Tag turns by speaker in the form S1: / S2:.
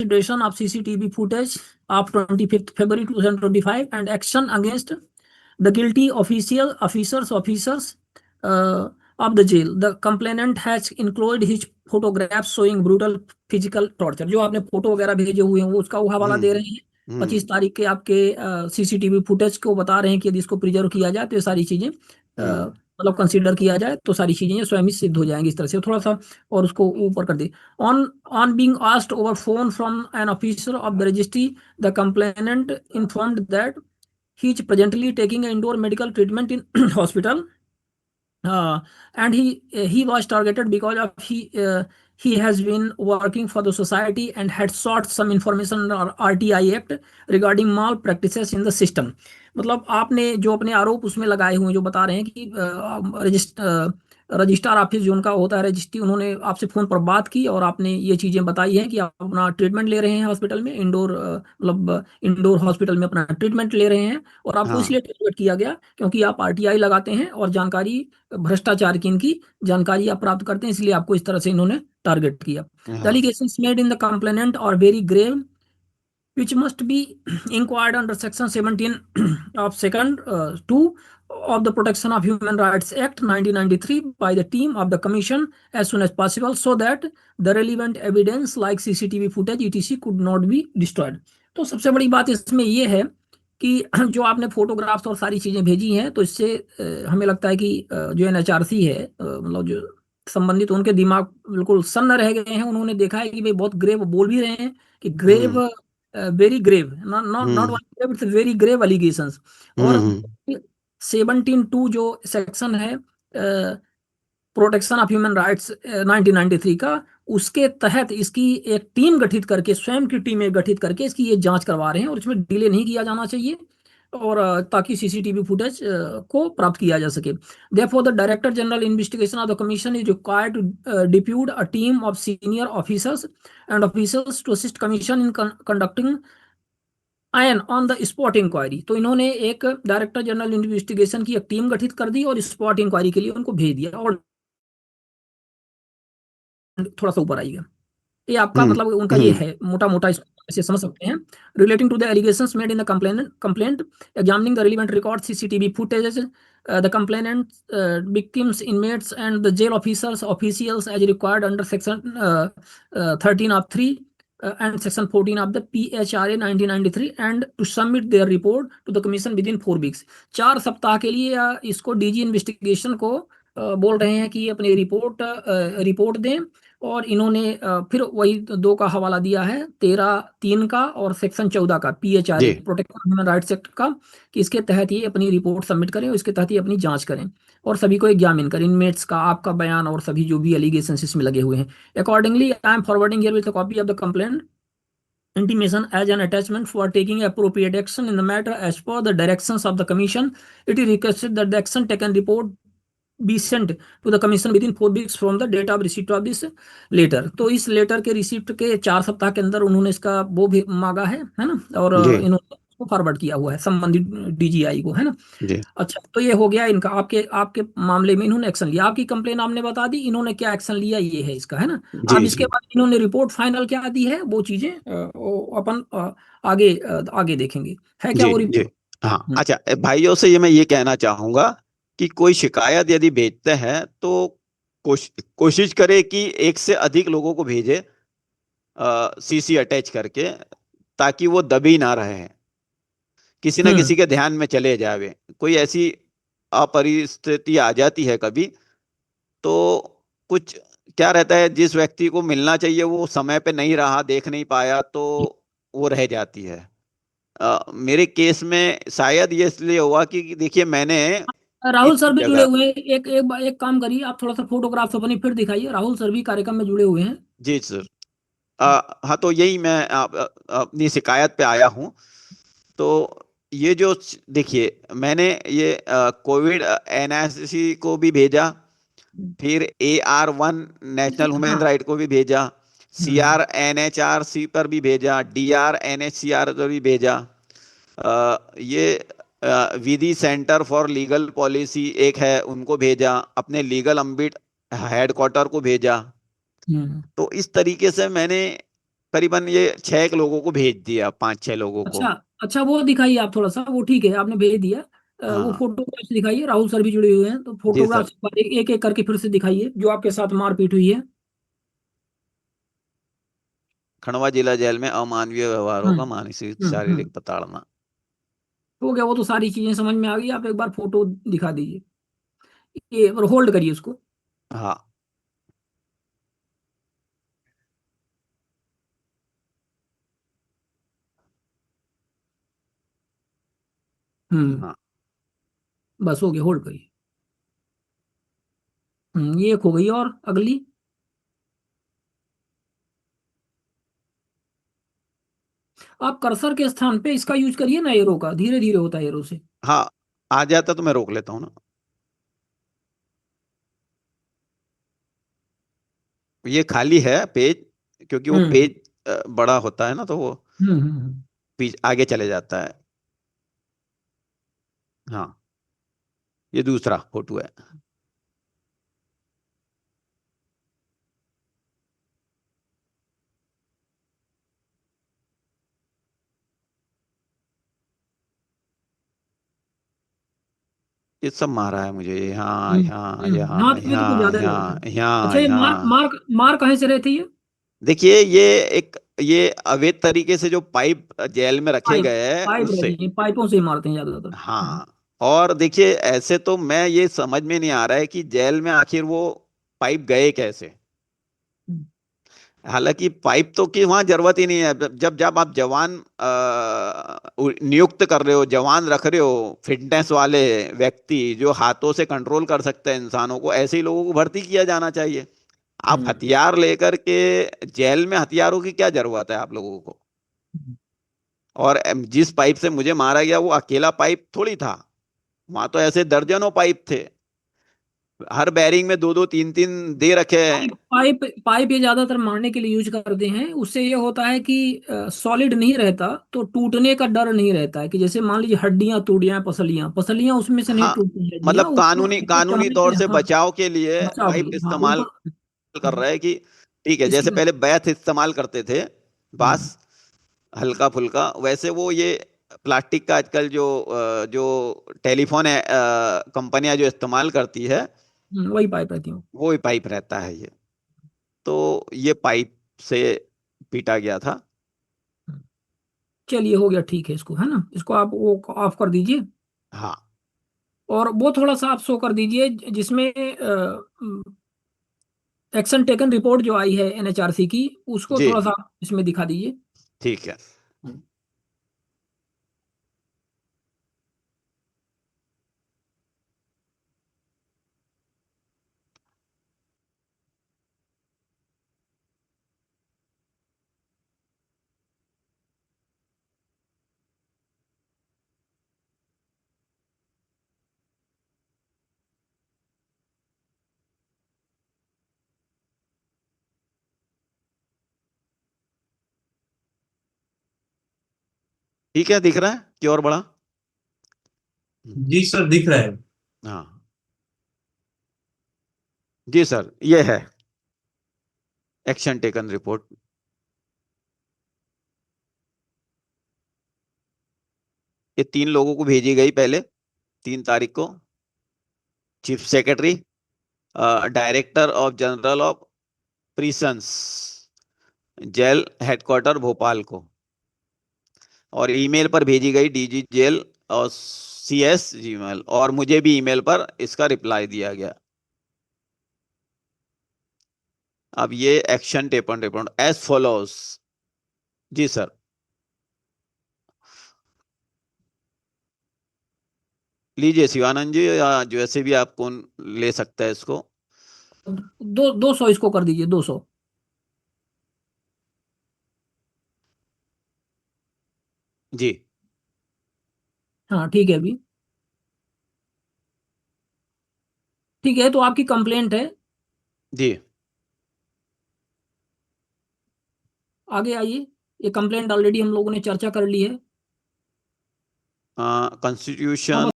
S1: consideration of CCTV footage of 25th February 2025 and action against the guilty officers of the jail. The complainant has included his photographs showing brutal physical torture. जो आपने photo वगैरह भेजे हुए हैं वो उसका वो हवाला दे रहे हैं। 25 तारीख के आपके CCTV फुटेज को बता रहे हैं कि यदि इसको प्रिजर्व किया जाए तो ये सारी चीजें मतलब कंसीडर किया जाए तो सारी चीजें स्वयं ही सिद्ध हो जाएंगी। इस तरह से थोड़ा सा और उसको ऊपर कर दे। On being asked over phone from an officer of the registry, the complainant informed that he is presently taking an indoor medical treatment in hospital, and he was targeted because of he has been working for the society and had sought some information on RTI Act regarding malpractices in the system. मतलब आपने जो अपने आरोप उसमें लगाए हुए जो बता रहे हैं कि रजिस्ट्रार ऑफिस जो उनका होता है रजिस्ट्री, उन्होंने आपसे फोन पर बात की और आपने ये चीजें बताई हैं कि आप अपना ट्रीटमेंट ले रहे हैं हॉस्पिटल में, इंडोर मतलब इंडोर हॉस्पिटल में अपना ट्रीटमेंट ले रहे हैं और आपको इसलिए टारगेट किया गया क्योंकि आप RTI लगाते हैं और जानकारी भ्रष्टाचार की इनकी जानकारी आप प्राप्त करते हैं, इसलिए आपको इस तरह से इन्होंने टारगेट किया। The allegations made in the complainant are very grave which must be inquired under section 17 of second 2 of the Protection of Human Rights Act 1993 by the team of the commission as soon as possible so that the relevant evidence like CCTV footage etc could not be destroyed। तो सबसे बड़ी बात इसमें ये है कि जो आपने फोटोग्राफ्स और सारी चीजें भेजी हैं तो इससे हमें लगता है कि जो NHRC है मतलब जो संबंधित उनके दिमाग बिल्कुल सन्न रह गए हैं। उन्होंने देखा है कि भाई बहुत ग्रेव बोल भी रहे हैं कि grave very grave not grave it's very grave allegations. और 17(2) जो सेक्शन है प्रोटेक्शन ऑफ ह्यूमन राइट्स 1993 का, उसके तहत इसकी एक टीम गठित करके स्वयं की टीमें गठित करके इसकी ये जांच करवा रहे हैं और इसमें डिले नहीं किया जाना चाहिए और ताकि CCTV फुटेज को प्राप्त किया जा सके। Therefore, the Director General Investigation of the Commission is required to depute a team of senior officers and officials to assist Commission in conducting an on the spot inquiry। तो इन्होंने एक director general investigation की एक team गठित कर दी और spot inquiry के लिए उनको भेज दिया। और थोड़ा सा ऊपर आइएगा, ये आपका मतलब उनका ये है मोटा मोटा इसे समझ सकते हैं। Relating to the allegations made in the complaint examining the relevant record CCTV footage the complainant victims inmates and the jail officials as required under section 13 of 3 and section 14 of the PHRA 1993 and to submit their report to the commission within 4 weeks। 4 सप्ताह के लिए इसको DG investigation को बोल रहे हैं कि अपनी रिपोर्ट दें और इन्होंने फिर वही 2 का हवाला दिया है 13(3) का और सेक्शन 14 का PHRA protection human rights act का कि इसके तहत ये अपनी रिपोर्ट सबमिट करें और इसके तहत ये अपनी जांच करें और सभी को एग्जामिन करें, इनमेट्स का आपका बयान और सभी जो भी एलिगेशंस इसमें लगे हुए हैं। Accordingly I am forwarding here with a copy of the complaint intimation as an attachment for taking appropriate action in the matter as per the directions of the commission। It is requested that the action taken report be sent to the commission within 4 weeks from the date of receipt of this letter। तो इस letter के receipt के 4 सप्ताह के अंदर उन्होंने इसका वो भी मांगा है ना, और इन्होंने उसको फॉरवर्ड किया हुआ है संबंधित DGI को, है ना। अच्छा, तो ये हो गया इनका। आपके मामले में इन्होंने एक्शन लिया, आपकी कंप्लेन आपने बता दी, इन्होंने क्या एक्शन लिया ये है इसका, है ना। अब इसके बाद इन्होंने रिपोर्ट फाइनल क्या दी है वो चीजें अपन आगे देखेंगे, है क्या वो रिपोर्ट।
S2: हाँ, अच्छा भाइयों से मैं ये कहना चाहूंगा कि कोई शिकायत यदि भेजते हैं तो कोशिश करे कि एक से अधिक लोगों को भेजे CC अटैच करके, ताकि वो दबी ना रहे, किसी ना किसी के ध्यान में चले जावे। कोई ऐसी अपरिस्थिति आ जाती है कभी, तो कुछ क्या रहता है, जिस व्यक्ति को मिलना चाहिए वो समय पे नहीं रहा, देख नहीं पाया, तो वो रह जाती है। मेरे केस में शायद ये इसलिए हुआ कि देखिए मैंने
S1: राहुल सर भी जुड़े हुए हैं। एक काम करिए, आप थोड़ा सा फोटोग्राफ अपनी फिर दिखाइए। राहुल सर भी कार्यक्रम में जुड़े हुए हैं।
S2: जी सर। हाँ, तो यही मैं अपनी शिकायत पे आया हूँ। तो ये जो देखिए मैंने ये कोविड NIC को भी भेजा, फिर AR1 नेशनल ह्यूमन राइट को भी भेजा, CR NHRC पर भी भेजा, DR NHCR पर भी भेजा, ये विधि सेंटर फॉर लीगल पॉलिसी एक है उनको भेजा, अपने लीगल अम्बिट हेडक्वार्टर को भेजा। तो इस तरीके से मैंने करीबन ये 6 लोगों को भेज दिया, 5-6 लोगों को।
S1: अच्छा अच्छा, वो दिखाइए आप थोड़ा सा, वो ठीक है आपने भेज दिया। वो
S2: हाँ
S1: फोटोग्राफ्स दिखाइए, राहुल सर भी जुड़े हुए हैं, तो
S2: जी सर।
S1: फोटोग्राफ्स एक एक करके फिर से दिखाइए जो आपके साथ मारपीट हुई है।
S2: खंडवा जिला जेल में अमानवीय व्यवहारों का
S1: हम्म
S2: मानसिक
S1: हम्म।
S2: शारीरिक प्रताड़ना।
S1: हो गया, वो तो सारी चीजें समझ में आ गई, आप एक बार फोटो दिखा दीजिए, ये और होल्ड करिए उसको।
S2: हाँ
S1: हम्म।
S2: हाँ।
S1: बस हो गया, होल्ड करिए। ये एक हो गई, और अगली। आप कर्सर के स्थान पे इसका यूज करिए ना, एरो का, धीरे धीरे होता है एरो से।
S2: हाँ आ जाता तो मैं रोक लेता हूँ ना। ये खाली है पेज, क्योंकि वो
S1: हम्म
S2: पेज बड़ा होता है ना, तो वो
S1: हम्म।
S2: आगे चले जाता है। हाँ ये दूसरा फोटो है। ये सब मारा है मुझे, यहाँ यहाँ
S1: हाँ,
S2: यहाँ
S1: तो ये तो कुछ
S2: यहाँ
S1: ज्यादा ही लगता
S2: यहाँ
S1: है। अच्छा,
S2: यहाँ
S1: ये मार
S2: यहाँ।
S1: मार मार कहाँ से रहे थे ये?
S2: देखिए ये एक, ये अवैध तरीके से जो पाइप जेल में रखे
S1: पाइप,
S2: गए हैं
S1: पाइप
S2: उससे।
S1: रहती है, पाइपों से ही मारते हैं ज्यादातर।
S2: हाँ। और देखिए ऐसे तो मैं ये समझ में नहीं आ रहा है कि जेल में आखिर वो पाइप गए कैसे।
S1: हम्म,
S2: हालांकि पाइप तो की वहां जरूरत ही नहीं है। जब जब आप जवान नियुक्त कर रहे हो, जवान रख रहे हो, फिटनेस वाले व्यक्ति जो हाथों से कंट्रोल कर सकते हैं इंसानों को, ऐसे ही लोगों को भर्ती किया जाना चाहिए। आप
S1: हम्म,
S2: हथियार लेकर के जेल में, हथियारों की क्या जरूरत है आप लोगों को।
S1: हम्म।
S2: और जिस पाइप से मुझे मारा गया वो अकेला पाइप थोड़ी था, वहां तो ऐसे दर्जनों पाइप थे, हर बैरिंग में दो दो तीन तीन दे रखे हैं।
S1: पाइप पाइप पाइप ये ज्यादातर मारने के लिए यूज करते हैं, उससे ये होता है कि सॉलिड नहीं रहता, तो टूटने का डर नहीं रहता है, कि जैसे मान लीजिए हड्डियां टूट जाए, पसलियां पसलियां उसमें से नहीं
S2: हाँ
S1: टूटती हैं, हड्डियां
S2: मतलब
S1: ऊपर
S2: कानूनी
S1: ऊपर
S2: कानूनी
S1: चढ़ने
S2: तौर
S1: के,
S2: से
S1: हाँ,
S2: बचाव के लिए
S1: बचाव के
S2: पाइप
S1: लिए, हाँ
S2: इस्तेमाल
S1: ऊपर।
S2: कर
S1: हाँ,
S2: रहा है कि ठीक है, जैसे
S1: इसकी।
S2: पहले बैथ इस्तेमाल करते थे,
S1: हम्म
S2: बांस, हल्का फुल्का, वैसे वो ये प्लास्टिक का आजकल जो जो टेलीफोन है कंपनियां जो इस्तेमाल करती है,
S1: वही पाइप रहती है।
S2: वो ही पाइप रहता है ये। तो ये पाइप से पीटा गया था।
S1: चलिए, हो गया, ठीक है, इसको है ना, इसको आप वो ऑफ कर दीजिए।
S2: हाँ
S1: और वो थोड़ा सा आप शो कर दीजिए जिसमें एक्शन टेकन रिपोर्ट जो आई है एनएचआरसी की, उसको
S2: जी
S1: थोड़ा सा आप इसमें दिखा दीजिए।
S2: ठीक है।
S1: हम्म।
S2: ठीक है, दिख रहा है कि और बड़ा।
S3: जी सर, दिख रहा है।
S2: हाँ जी सर, ये है एक्शन टेकन रिपोर्ट। ये 3 लोगों को भेजी गई पहले, 3 तारीख को, chief secretary, director of general of prisons, jail headquarter Bhopal को, और ईमेल पर भेजी गई डीजी जेल और CS जीमेल, और मुझे भी ईमेल पर इसका रिप्लाई दिया गया। अब ये action taken report as follows. जी सर। लीजिए शिवानंद जी, या जैसे भी आप कौन ले सकता है इसको।
S1: 200 इसको कर दीजिए, 200।
S2: जी
S1: हाँ ठीक है, अभी ठीक है, तो आपकी कंप्लेंट है,
S2: जी।
S1: आगे आइए। ये कंप्लेंट ऑलरेडी हम लोगों ने चर्चा कर ली है।
S2: कॉन्स्टिट्यूशन
S1: अब